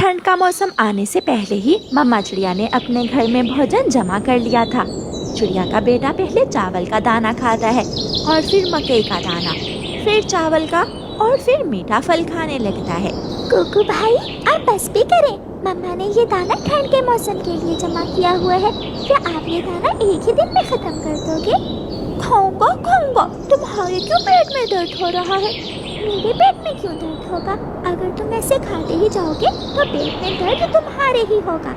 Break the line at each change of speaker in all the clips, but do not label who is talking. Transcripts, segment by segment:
ठंड का मौसम आने से पहले ही मम्मा चिड़िया ने अपने घर में भोजन जमा कर लिया था। चिड़िया का बेटा पहले चावल का दाना खाता है और फिर मकई का दाना, फिर चावल का और फिर मीठा फल खाने लगता है।
कुकू भाई, आप बस भी करें। मम्मा ने ये दाना ठंड के मौसम के लिए जमा किया हुआ है। क्या आप ये दाना एक ही दिन में खत्म कर दोगे?
खाऊंगा। तुम्हारे क्यों पेट में दर्द हो रहा है?
मेरे पेट में क्यों दर्द होगा? अगर तुम ऐसे खाते ही जाओगे तो पेट में दर्द तुम्हारे ही होगा।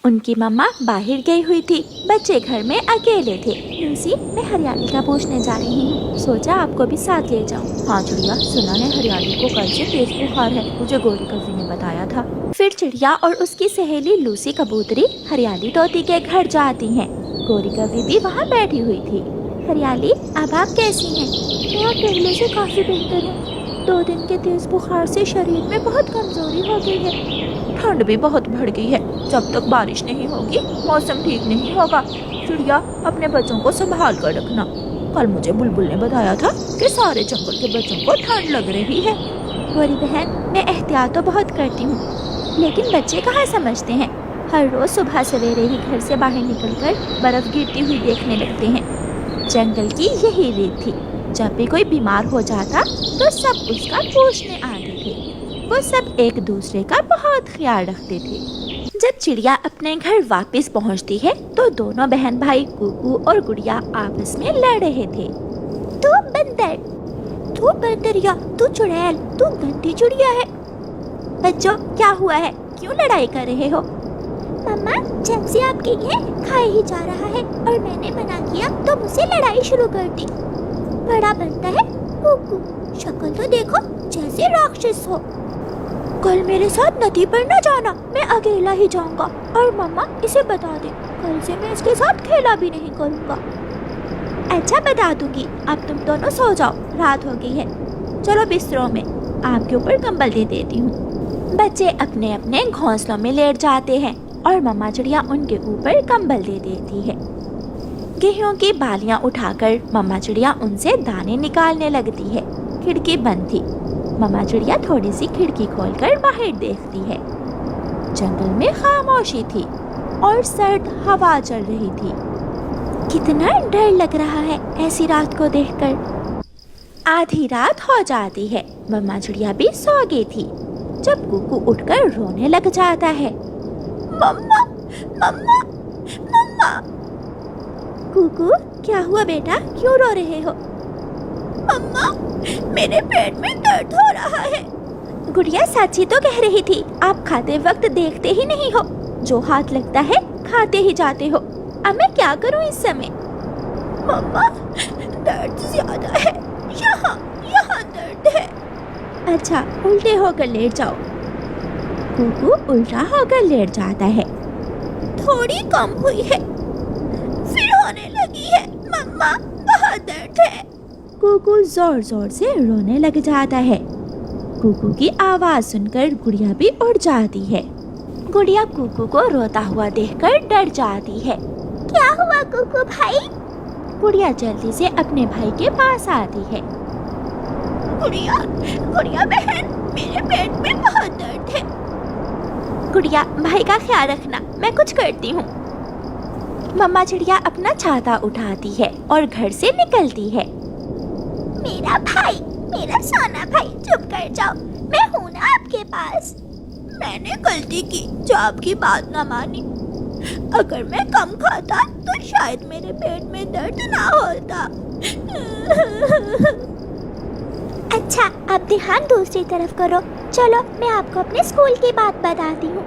उनकी मम्मा बाहर गई हुई थी, बच्चे घर में अकेले थे।
लूसी, मैं हरियाली का पूछने जा रही हूँ, सोचा आपको भी साथ ले जाऊँ।
हाँ चिड़िया, सुना है हरियाली को कल से तेज बुखार है, मुझे गौरी कवि ने बताया था। फिर चिड़िया और उसकी सहेली लूसी कबूतरी हरियाली तोती के घर जाती हैं। गौरी कवि भी वहाँ बैठी हुई थी।
हरियाली, अब आप कैसी हैं?
मैं पहले से काफी बेहतर हूँ। 2 दिन के तेज बुखार से शरीर में बहुत कमजोरी हो गई है। ठंड भी बहुत बढ़ गई है। जब तक बारिश नहीं होगी मौसम ठीक नहीं होगा। चिड़िया, अपने बच्चों को संभाल कर रखना। कल मुझे बुलबुल ने बताया था कि सारे जंगल के बच्चों को ठंड लग रही है।
गौरी बहन, मैं एहतियात तो बहुत करती हूँ, लेकिन बच्चे कहाँ समझते हैं। हर रोज सुबह सवेरे ही घर से बाहर निकलकर बर्फ गिरती हुई देखने लगते हैं।
जंगल की यही रीत थी। जब भी कोई बीमार हो जाता तो सब उसका पूछने आते थे। वो सब एक दूसरे का बहुत ख्याल रखते थे। जब चिड़िया अपने घर वापस पहुंचती है तो दोनों बहन भाई कुकू और गुड़िया आपस में लड़ रहे थे।
तू बंदर, तू बंदरिया, तू चुड़ैल, तू गंदी चिड़िया है।
बच्चों, क्या हुआ है? क्यों लड़ाई कर रहे हो?
मम्मा, जब से आपके ये खाए ही जा रहा है और मैंने मना किया तो मुझसे लड़ाई शुरू कर दी। बड़ा बनता है कुकू, शक्ल तो देखो जैसे राक्षस हो।
कल मेरे साथ नदी पर न जाना, मैं अकेला ही जाऊंगा। और मम्मा, इसे बता दे, कल से मैं इसके साथ खेला भी नहीं करूंगा। अच्छा, बता दूंगी। अब तुम दोनों सो जाओ, रात हो गई है। चलो बिस्तरों में, आपके ऊपर कंबल दे देती हूँ। बच्चे अपने अपने घोंसलों में लेट जाते हैं और मम्मा चिड़िया उनके ऊपर कंबल दे देती है। गेहूं की बालियां उठाकर मम्मा चिड़िया उनसे दाने निकालने लगती है। खिड़की बंद थी। मम्मा चिड़िया थोड़ी सी खिड़की खोलकर बाहर देखती है। जंगल में खामोशी थी और सर्द हवा चल रही थी।
कितना डर लग रहा है ऐसी रात को देखकर।
आधी रात हो जाती है। मम्मा चिड़िया भी सो गई थी जब कुकू उठकर रोने लग जाता है। मम्मा, मम्मा, मम्मा।
कुकू, क्या हुआ बेटा? क्यों रो रहे हो?
मम्मा, मेरे पेट में दर्द हो रहा है।
गुड़िया, सच ही तो कह रही थी। आप खाते वक्त देखते ही नहीं हो। जो हाथ लगता है खाते ही जाते हो। अब मैं क्या करूं इस समय?
मम्मा, दर्द ज्यादा है। यहाँ दर्द है।
अच्छा, उल्टे होकर लेट जाओ।
कुकू उल्टा होकर लेट जाता है। थोड़ी कम हुई है, फिर होने लगी है। मम्मा, बहुत दर्द है। कुकू जोर जोर से रोने लग जाता है। कुकू की आवाज सुनकर गुड़िया भी उठ जाती है। गुड़िया कुकू को रोता हुआ देखकर डर जाती है।
क्या हुआ कुकू भाई?
गुड़िया जल्दी से अपने भाई के पास आती है। गुड़िया बहन, मेरे पेट में बहुत दर्द है। गुड़िया, भाई का ख्याल रखना, मैं कुछ करती हूँ। मम्मा चिड़िया अपना छाता उठाती है और घर से निकलती है।
मेरा भाई, मेरा सोना भाई, चुप कर जाओ, मैं हूँ ना आपके पास।
मैंने गलती की जो आपकी बात ना मानी। अगर मैं कम खाता तो शायद मेरे पेट में दर्द ना होता।
अच्छा, अब ध्यान दूसरी तरफ करो। चलो, मैं आपको अपने स्कूल की बात बताती हूँ।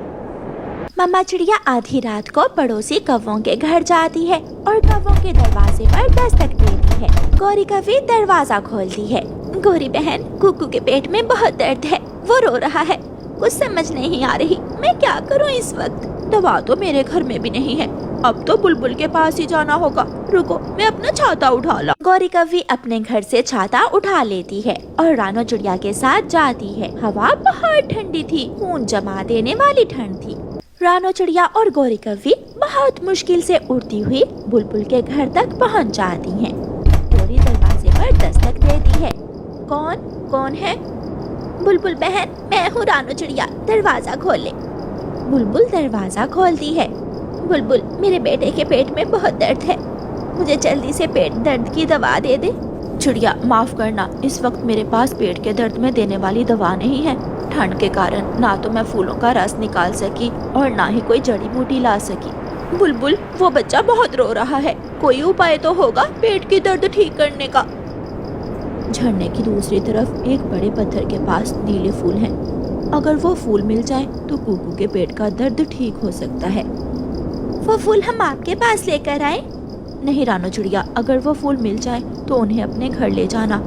मम्मा चिड़िया आधी रात को पड़ोसी कौवों के घर जाती है और कौवों के दरवाजे पर दस्तक देती है। गौरी कवि दरवाजा खोलती है। गौरी बहन, कुकू के पेट में बहुत दर्द है, वो रो रहा है। कुछ समझ नहीं आ रही, मैं क्या करूँ इस वक्त? दवा तो मेरे घर में भी नहीं है। अब तो बुलबुल के पास ही जाना होगा। रुको, मैं अपना छाता उठा ला। गौरी कवि अपने घर से छाता उठा लेती है और रानो चिड़िया के साथ जाती है। हवा बहुत ठंडी थी, खून जमा देने वाली ठंड थी। रानो चिड़िया और गौरी कवि बहुत मुश्किल से उड़ती हुई बुलबुल के घर तक पहुंच जाती हैं। गौरी दरवाजे पर दस्तक देती है। कौन है? बुलबुल बहन, मैं हूँ रानो चिड़िया, दरवाजा खोले। बुलबुल दरवाजा खोलती है। बुलबुल, मेरे बेटे के पेट में बहुत दर्द है, मुझे जल्दी से पेट दर्द की दवा दे दे। चिड़िया, माफ करना, इस वक्त मेरे पास पेट के दर्द में देने वाली दवा नहीं है। ठंड के कारण ना तो मैं फूलों का रस निकाल सकी और ना ही कोई जड़ी बूटी ला सकी। बुलबुल, वो बच्चा बहुत रो रहा है, कोई उपाय तो होगा पेट की दर्द ठीक करने का। झरने की दूसरी तरफ एक बड़े पत्थर के पास नीले फूल हैं। अगर वो फूल मिल जाए तो कुकू के पेट का दर्द ठीक हो सकता है। वो फूल हम आपके पास लेकर आए? नहीं रानो चिड़िया, अगर वो फूल मिल जाए तो उन्हें अपने घर ले जाना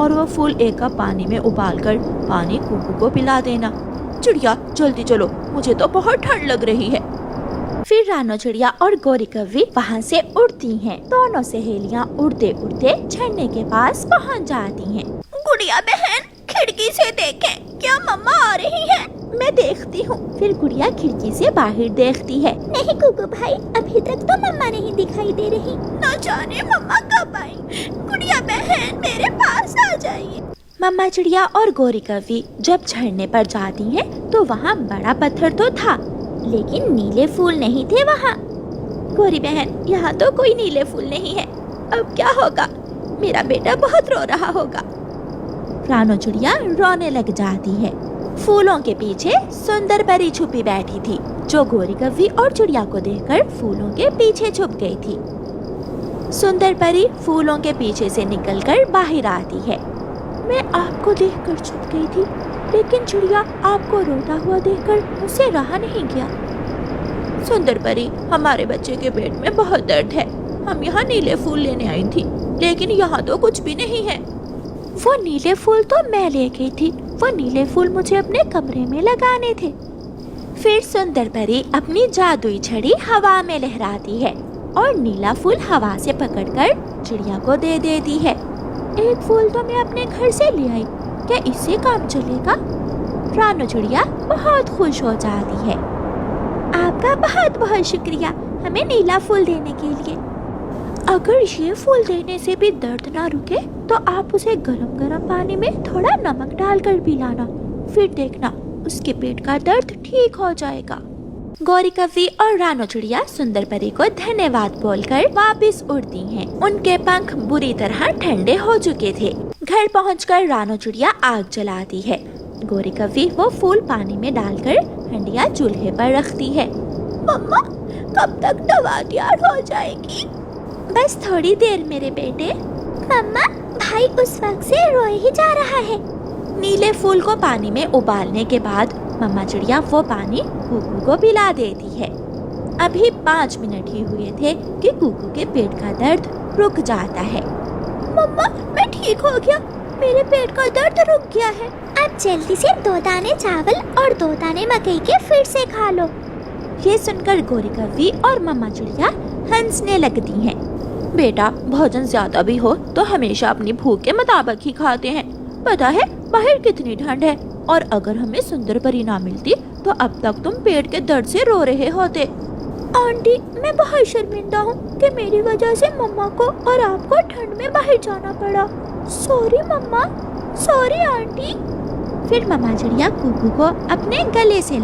और वो फूल एक कप पानी में उबालकर पानी कुकू को पिला देना। चिड़िया, जल्दी चलो, मुझे तो बहुत ठंड लग रही है। फिर रानो चिड़िया और गौरी कव्वी वहाँ से उड़ती हैं। दोनों सहेलियाँ उड़ते उड़ते झरने के पास पहुँच जाती हैं। गुड़िया बहन, खिड़की से देखें, क्या मम्मा आ रही है? मैं देखती हूँ। फिर गुड़िया खिड़की से बाहर देखती है।
नहीं कुकू भाई, अभी तक तो मम्मा नहीं दिखाई दे रही।
न जाने मम्मा कब आई। गुड़िया बहन, मेरे पास आ जाइए। मम्मा चिड़िया और गौरी कव्वी जब झरने पर जाती हैं तो वहाँ बड़ा पत्थर तो था, लेकिन नीले फूल नहीं थे वहाँ। गौरी बहन, यहाँ तो कोई नीले फूल नहीं है, अब क्या होगा? मेरा बेटा बहुत रो रहा होगा। रानो चिड़िया रोने लग जाती है। फूलों के पीछे सुंदर परी छुपी बैठी थी, जो गौरी कव्वी और चिड़िया को देखकर फूलों के पीछे छुप गई थी। सुंदर परी फूलों के पीछे से निकलकर बाहर आती है। मैं आपको देखकर छुप गई थी, लेकिन चिड़िया आपको रोता हुआ देखकर मुझसे रहा नहीं गया। सुंदर परी, हमारे बच्चे के पेट में बहुत दर्द है, हम यहाँ नीले फूल लेने आई थी, लेकिन यहाँ तो कुछ भी नहीं है। वो नीले फूल तो मैं ले गई थी, वो नीले फूल मुझे अपने कमरे में लगाने थे। फिर सुंदर परी अपनी जादुई छड़ी हवा में लहराती है और नीला फूल हवा से पकड़कर चिड़िया को दे देती है। एक फूल तो मैं अपने घर से ले आई, क्या इससे काम चलेगा? रानो चिड़िया बहुत खुश हो जाती है। आपका बहुत बहुत शुक्रिया हमें नीला फूल देने के लिए। अगर ये फूल देने से भी दर्द ना रुके तो आप उसे गरम गरम पानी में थोड़ा नमक डालकर पिलाना, फिर देखना उसके पेट का दर्द ठीक हो जाएगा। गौरी कव्वी और रानो चिड़िया सुंदर परी को धन्यवाद बोलकर वापस उड़ती हैं। उनके पंख बुरी तरह ठंडे हो चुके थे। घर पहुंचकर रानो चिड़िया आग जलाती है। गौरी कव्वी वो फूल पानी में डालकर हंडिया चूल्हे पर रखती है। मम्मा, कब तक दवा तैयार हो जाएगी? बस थोड़ी देर मेरे बेटे।
मम्मा, भाई उस वक्त से रोए ही जा रहा है।
नीले फूल को पानी में उबालने के बाद मम्मा चिड़िया वो पानी कुकू को पिला देती है। अभी 5 मिनट ही हुए थे कि कुकू के पेट का दर्द रुक जाता है। मम्मा, मैं ठीक हो गया, मेरे पेट का दर्द रुक गया है।
अब जल्दी से 2 दाने चावल और 2 दाने मकई के फिर से खा लो।
ये सुनकर गौरी कव्वी और मम्मा चिड़िया हंसने लगती हैं। बेटा, भोजन ज्यादा भी हो तो हमेशा अपनी भूख के मुताबिक ही खाते हैं। पता है बाहर कितनी ठंड है, और अगर हमें सुंदर परी ना मिलती तो अब तक तुम पेट के दर्द से रो रहे होते। आंटी, मैं बहुत शर्मिंदा हूँ कि मेरी वजह से मम्मा को और आपको ठंड में बाहर जाना पड़ा। सॉरी मम्मा, सॉरी आंटी। फिर मम्मा चिड़िया कुकू को अपने गले से